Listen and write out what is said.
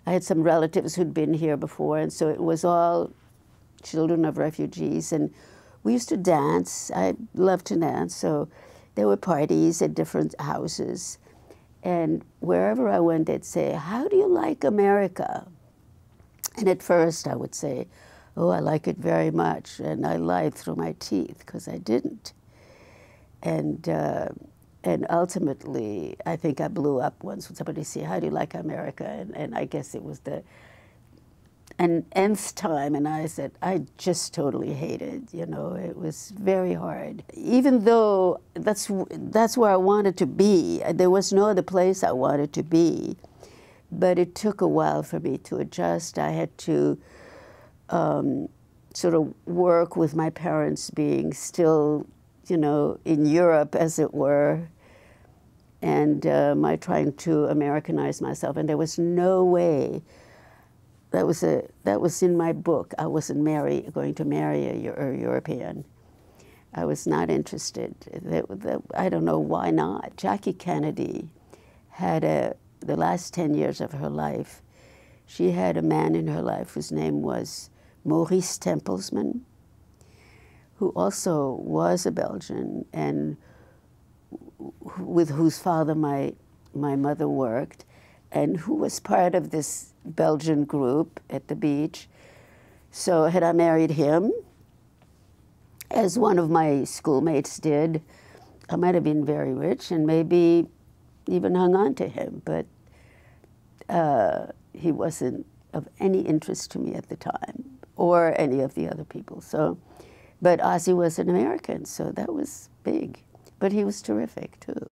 I had some relatives who'd been here before, and so it was all children of refugees. And we used to dance. I loved to dance, so there were parties at different houses. And wherever I went, they'd say, "How do you like America?" And at first I would say, "Oh, I like it very much." And I lied through my teeth because I didn't. And ultimately, I think I blew up once when somebody said, "How do you like America?" And I guess it was the nth time, and I said, I just totally hate it. You know, it was very hard. Even though that's where I wanted to be. There was no other place I wanted to be. But it took a while for me to adjust. I had to sort of work with my parents being still, you know, in Europe, as it were, and my trying to Americanize myself. And there was no way. That was in my book. I wasn't going to marry a European. I was not interested. I don't know why not. Jackie Kennedy had the last 10 years of her life, she had a man in her life whose name was Maurice Tempelsman, who also was a Belgian and with whose father my mother worked, and who was part of this Belgian group at the beach. So had I married him, as one of my schoolmates did, I might have been very rich and maybe even hung on to him, but he wasn't of any interest to me at the time, or any of the other people. So, but Ozzy was an American, so that was big. But he was terrific, too.